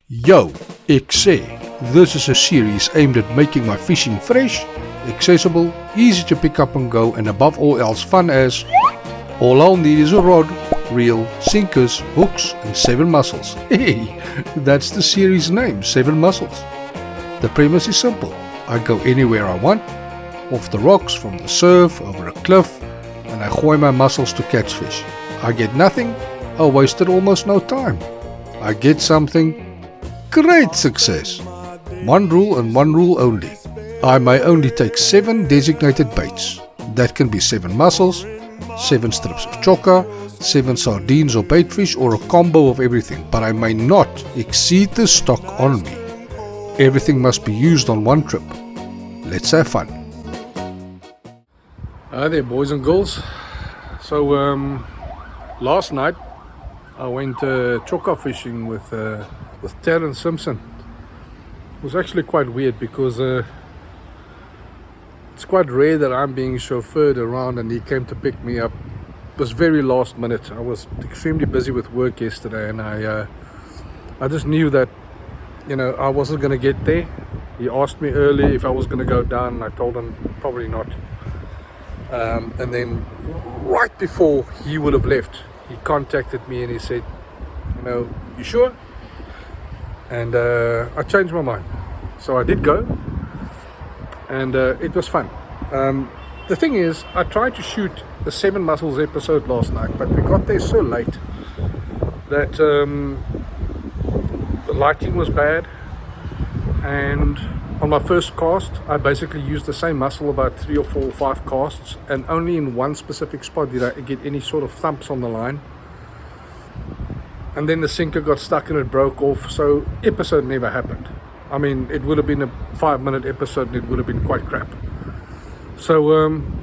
Yo, XC. This is a series aimed at making my fishing fresh, accessible, easy to pick up and go, and above all else fun as all I'll need is a rod, reel, sinkers, hooks and 7 mussels. Hey, that's the series name, 7 mussels. The premise is simple. I go anywhere I want, off the rocks, from the surf, over a cliff, and I gooi my mussels to catch fish. I get nothing, I wasted almost no time. I get something, great success. One rule and one rule only. I may only take 7 designated baits. That can be 7 mussels, 7 strips of chokka, 7 sardines or baitfish, or a combo of everything, but I may not exceed the stock on me. Everything must be used on one trip. Let's have fun. Hi there, boys and girls. So last night I went chokka fishing with Terrence Simpson. It was actually quite weird because it's quite rare that I'm being chauffeured around, and he came to pick me up. It was very last minute. I was extremely busy with work yesterday, and I just knew that, you know, I wasn't going to get there. He asked me early if I was going to go down, and I told him probably not. And then right before he would have left, he contacted me and he said, you know, you sure? And I changed my mind. So I did go, and it was fun. The thing is, I tried to shoot the 7 Mussels episode last night, but we got there so late that the lighting was bad, and on my first cast I basically used the same mussel about 3 or 4 or 5 casts, and only in one specific spot did I get any sort of thumps on the line. And then the sinker got stuck and it broke off, so episode never happened. I mean, it would have been a 5-minute episode and it would have been quite crap. So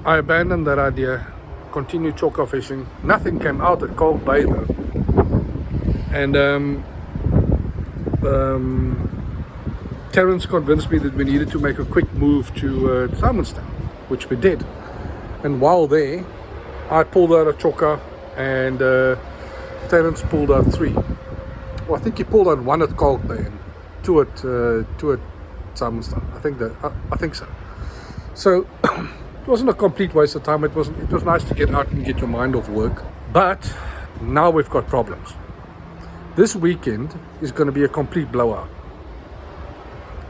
I abandoned that idea, continued chokka fishing. Nothing came out at Cold Bay though. And Terrence convinced me that we needed to make a quick move to Simonstown, which we did. And while there, I pulled out a chokka, and Terrence pulled out 3. Well, I think he pulled out 1 at Cold Bay and 2 at Simonstown. I think so. So it wasn't a complete waste of time. It was nice to get out and get your mind off work. But now we've got problems. This weekend is going to be a complete blowout.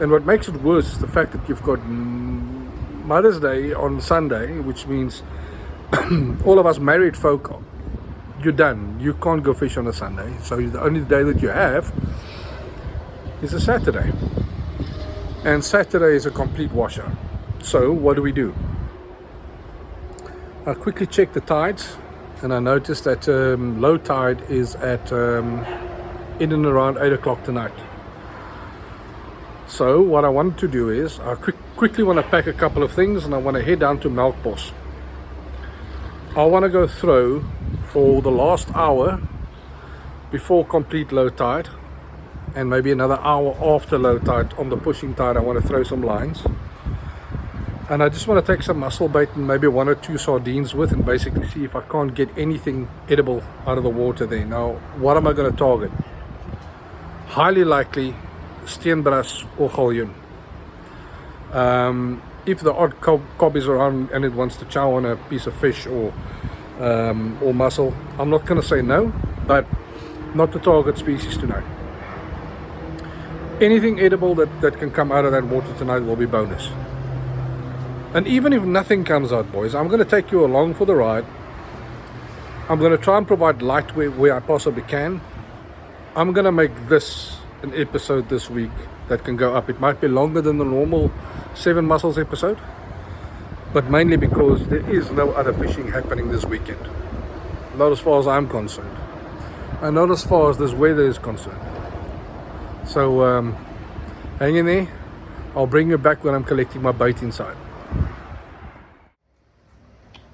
And what makes it worse is the fact that you've got Mother's Day on Sunday, which means all of us married folk, you're done. You can't go fish on a Sunday. So the only day that you have is a Saturday. And Saturday is a complete washout. So what do? I quickly checked the tides, and I noticed that low tide is at in and around 8 o'clock tonight. So what I want to do is I quickly want to pack a couple of things, and I want to head down to Melkbos. I want to go throw for the last hour before complete low tide, and maybe another hour after low tide. On the pushing tide I want to throw some lines, and I just want to take some mussel bait and maybe 1 or 2 sardines with, and basically see if I can't get anything edible out of the water there. Now, what am I going to target? Highly likely steenbras or galjoen. If the odd cob is around and it wants to chow on a piece of fish or mussel, I'm not going to say no, but not the target species tonight. Anything edible that can come out of that water tonight will be bonus. And even if nothing comes out, boys, I'm going to take you along for the ride. I'm going to try and provide light where I possibly can. I'm going to make this an episode this week that can go up. It might be longer than the normal 7 Mussels episode, but mainly because there is no other fishing happening this weekend, not as far as I'm concerned, and not as far as this weather is concerned. So hang in there. I'll bring you back when I'm collecting my bait inside.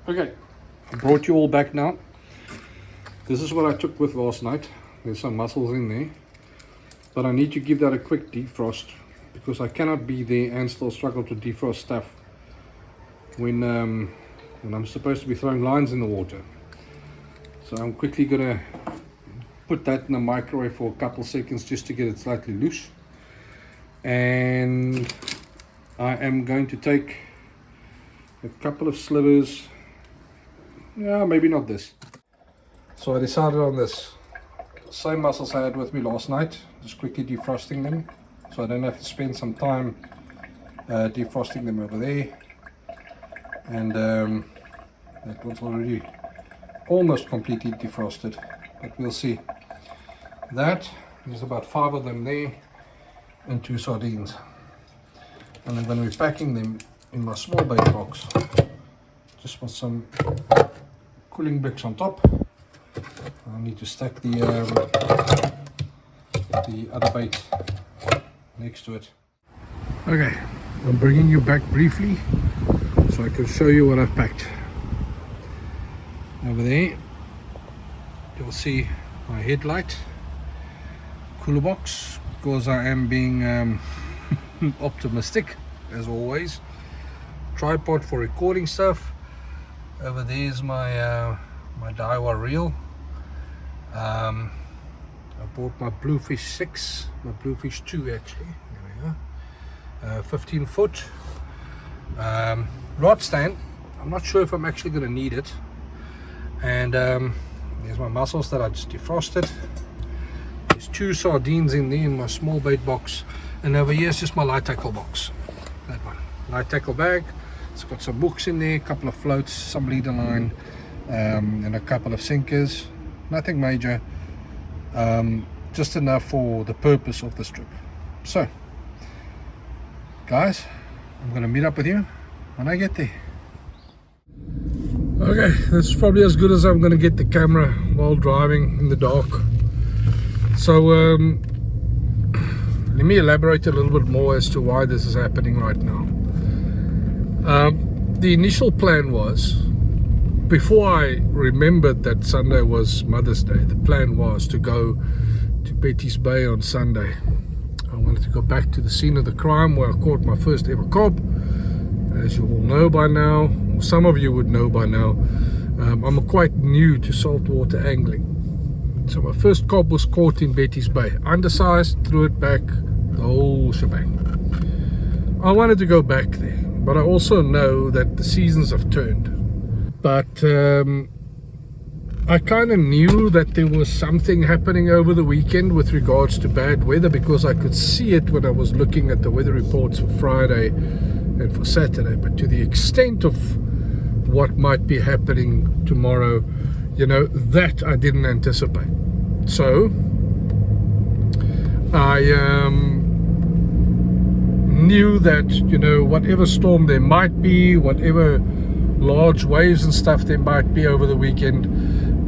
Okay, I brought you all back now. This is what I took with last night. There's some mussels in there, but I need to give that a quick defrost because I cannot be there and still struggle to defrost stuff when I'm supposed to be throwing lines in the water. So I'm quickly gonna put that in the microwave for a couple seconds just to get it slightly loose. And I am going to take a couple of slivers. Yeah, maybe not this. So I decided on this. Same mussels I had with me last night. Just quickly defrosting them, so I don't have to spend some time defrosting them over there. And that one's already almost completely defrosted, but we'll see. There's about 5 of them there, and 2 sardines. And I'm going to be packing them in my small bait box, just with some cooling bricks on top. I need to stack the other bait next to it. Okay, I'm bringing you back briefly so I can show you what I've packed. Over there you'll see my headlight, cooler box, because I am being optimistic as always. Tripod for recording stuff. Over there's my my Daiwa reel. I bought my Bluefish 6, my Bluefish 2 actually. There we go. 15 foot rod stand. I'm not sure if I'm actually going to need it. And there's my mussels that I just defrosted. There's 2 sardines in there in my small bait box. And over here is just my light tackle box. That one. Light tackle bag. It's got some hooks in there, a couple of floats, some leader line, and a couple of sinkers. Nothing major. Just enough for the purpose of this trip. So, guys, I'm going to meet up with you when I get there. Okay, this is probably as good as I'm going to get the camera while driving in the dark. So let me elaborate a little bit more as to why this is happening right now. The initial plan was, before I remembered that Sunday was Mother's Day, the plan was to go to Betty's Bay on Sunday. I wanted to go back to the scene of the crime where I caught my first ever cob. As you all know by now, or some of you would know by now, I'm quite new to saltwater angling. So my first cob was caught in Betty's Bay. Undersized, threw it back, the whole shebang. I wanted to go back there, but I also know that the seasons have turned. But I kind of knew that there was something happening over the weekend with regards to bad weather, because I could see it when I was looking at the weather reports for Friday and for Saturday. But to the extent of what might be happening tomorrow, you know, that I didn't anticipate. So I knew that, you know, whatever storm there might be, whatever large waves and stuff there might be over the weekend,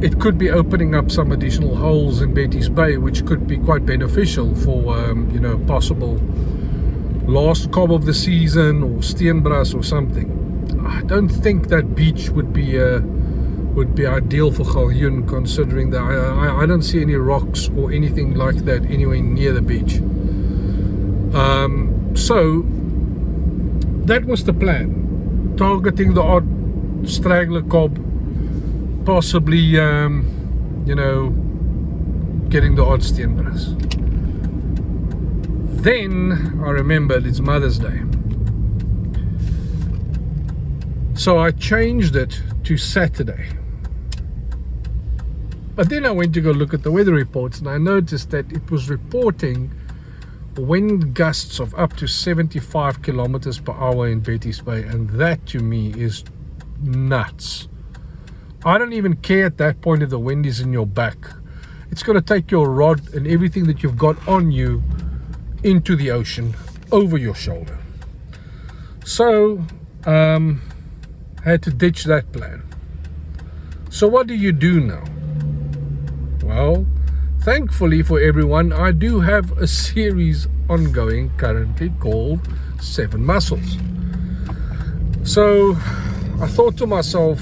it could be opening up some additional holes in Betty's Bay, which could be quite beneficial for you know, possible last cob of the season or steenbras or something. I don't think that beach would be ideal for Galjoen, considering that I don't see any rocks or anything like that anywhere near the beach. So that was the plan, targeting the odd straggler cob, possibly you know, getting the odd steenbras. Then I remembered it's Mother's Day, so I changed it to Saturday. But then I went to go look at the weather reports, and I noticed that it was reporting wind gusts of up to 75 kilometers per hour in Betty's Bay, and that to me is nuts. I don't even care at that point if the wind is in your back. It's going to take your rod and everything that you've got on you into the ocean over your shoulder. So had to ditch that plan. So what do you do now? Well, thankfully for everyone, I do have a series ongoing currently called 7 Mussels. So I thought to myself,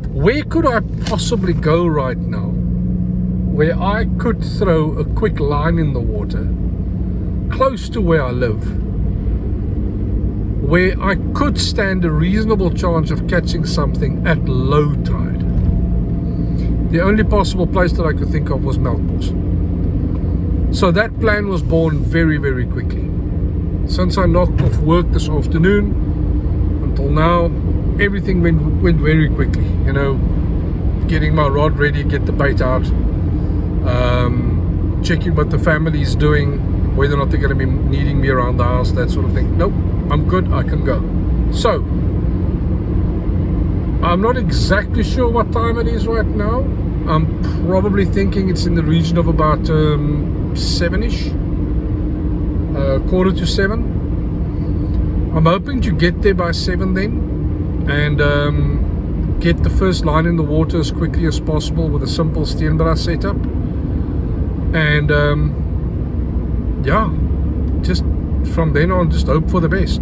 where could I possibly go right now where I could throw a quick line in the water close to where I live, where I could stand a reasonable chance of catching something at low tide? The only possible place that I could think of was Melkbos. So that plan was born very, very quickly. Since I knocked off work this afternoon until now, everything went very quickly. You know, getting my rod ready, get the bait out, checking what the family is doing, whether or not they're going to be needing me around the house, that sort of thing. Nope, I'm good, I can go. So I'm not exactly sure what time it is right now. I'm probably thinking it's in the region of about 7ish, 6:45. I'm hoping to get there by 7 then, and get the first line in the water as quickly as possible with a simple Steenbra setup. And yeah, just from then on, just hope for the best.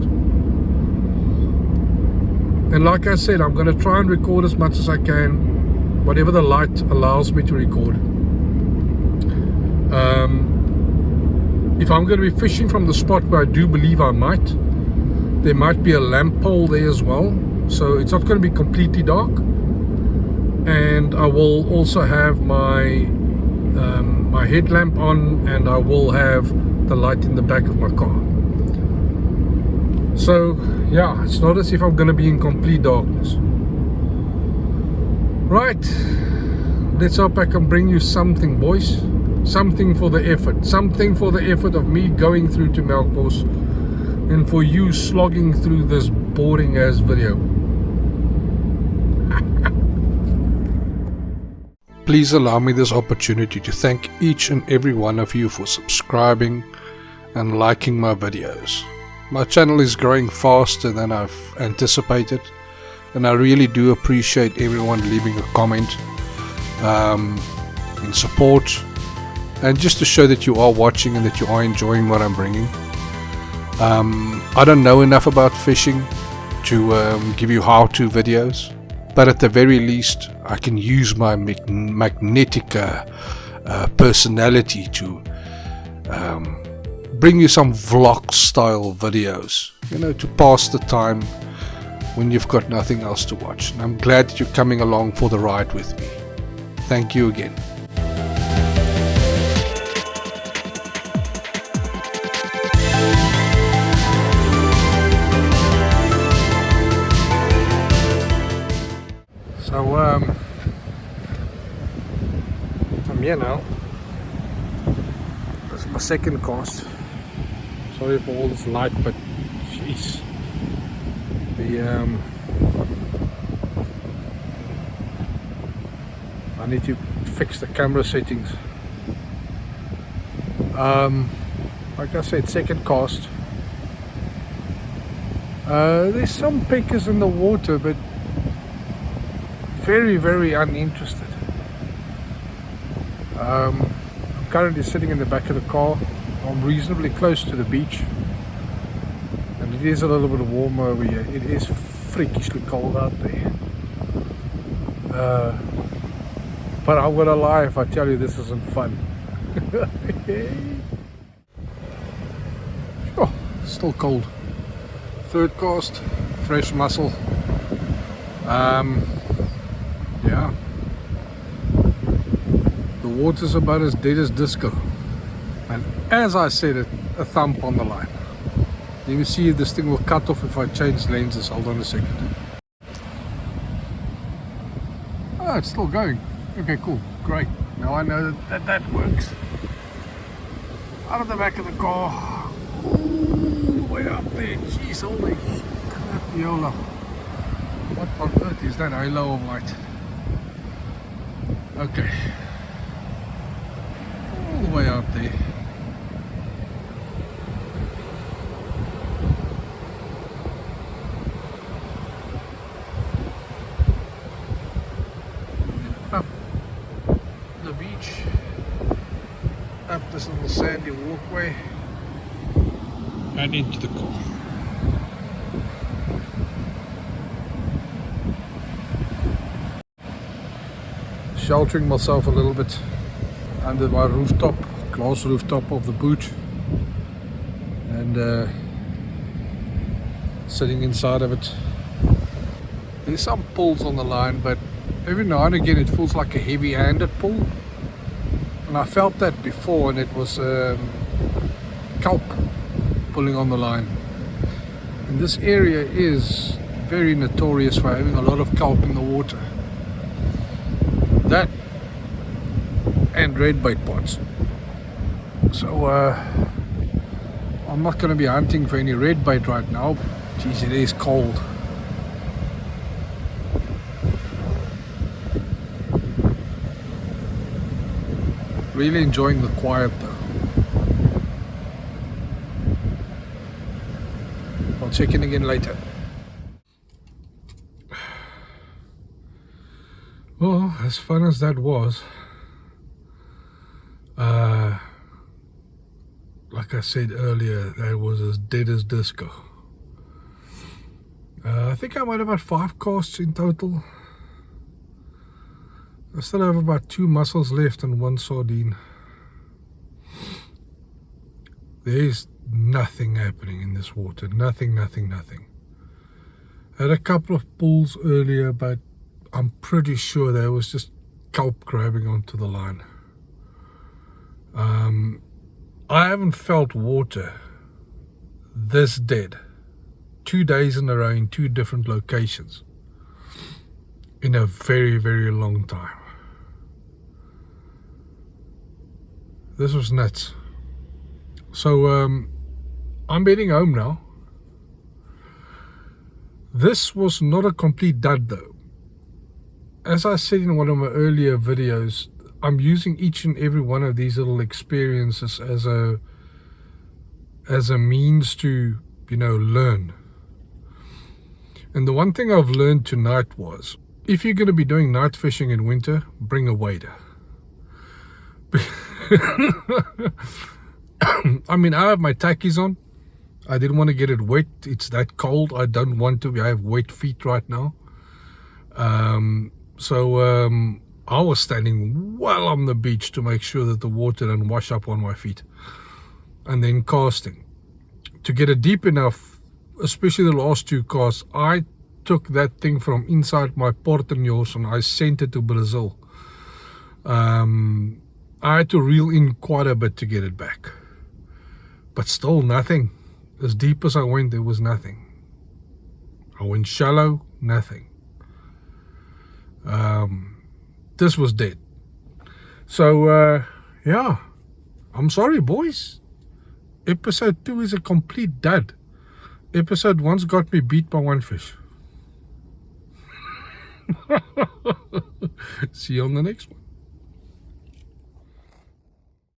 And like I said, I'm going to try and record as much as I can, whatever the light allows me to record. If I'm going to be fishing from the spot where I do believe I might, there might be a lamp pole there as well, so it's not going to be completely dark. And I will also have my my headlamp on, and I will have the light in the back of my car. So yeah, it's not as if I'm going to be in complete darkness. Right, let's hope I can bring you something, boys. Something for the effort. Something for the effort of me going through to Melkbos, and for you slogging through this boring ass video. Please allow me this opportunity to thank each and every one of you for subscribing and liking my videos. My channel is growing faster than I've anticipated, and I really do appreciate everyone leaving a comment in support, and just to show that you are watching and that you are enjoying what I'm bringing. I don't know enough about fishing to give you how-to videos, but at the very least I can use my magnetic personality to bring you some vlog style videos, you know, to pass the time when you've got nothing else to watch. And I'm glad that you're coming along for the ride with me. Thank you again. So I'm here now. This is my second cast. Sorry for all this light, but jeez, I need to fix the camera settings. Like I said, second cast. There's some pickers in the water, but very, very uninterested. I'm currently sitting in the back of the car. I'm reasonably close to the beach, and it is a little bit warmer over here. It is freakishly cold out there. But I'm gonna lie if I tell you this isn't fun. Oh, still cold. Third cast, fresh mussel. Yeah, the water's about as dead as disco, and as I said, a thump on the line. You can see this thing will cut off if I change lenses. Hold on a second. Oh, it's still going. Okay, cool, great. Now I know that works. Out of the back of the car, all the way up there. Jeez, holy crapiola. What on earth is that halo of light? Okay, all the way out there. Up the beach, up this little sandy walkway, and into the car. Sheltering myself a little bit under my rooftop, glass rooftop of the boot, and sitting inside of it. There's some pulls on the line, but every now and again it feels like a heavy-handed pull, and I felt that before, and it was kelp pulling on the line. And this area is very notorious for having a lot of kelp in the water. That and red bait pots. So I'm not going to be hunting for any red bait right now. Geez, it is cold. Really enjoying the quiet though. I'll check in again later. Well, as fun as that was, like I said earlier, that was as dead as disco. I think I might have about 5 casts in total. I still have about 2 mussels left and 1 sardine. There's nothing happening in this water. Nothing. I had a couple of pulls earlier, but I'm pretty sure there was just kelp grabbing onto the line. I haven't felt water this dead 2 days in a row in 2 different locations in a very, very long time. This was nuts. So I'm heading home now. This was not a complete dud though. As I said in one of my earlier videos, I'm using each and every one of these little experiences as a means to, you know, learn. And the one thing I've learned tonight was, if you're going to be doing night fishing in winter, bring a wader. I mean, I have my tackies on. I didn't want to get it wet. It's that cold. I don't want to. I have wet feet right now. So I was standing well on the beach to make sure that the water didn't wash up on my feet. And then casting. To get it deep enough, especially the last 2 casts, I took that thing from inside my portanyos and I sent it to Brazil. I had to reel in quite a bit to get it back. But still nothing. As deep as I went, there was nothing. I went shallow, nothing. This was dead. So yeah, I'm sorry boys. Episode 2 is a complete dud. Episode 1's got me beat by 1 fish. See you on the next one.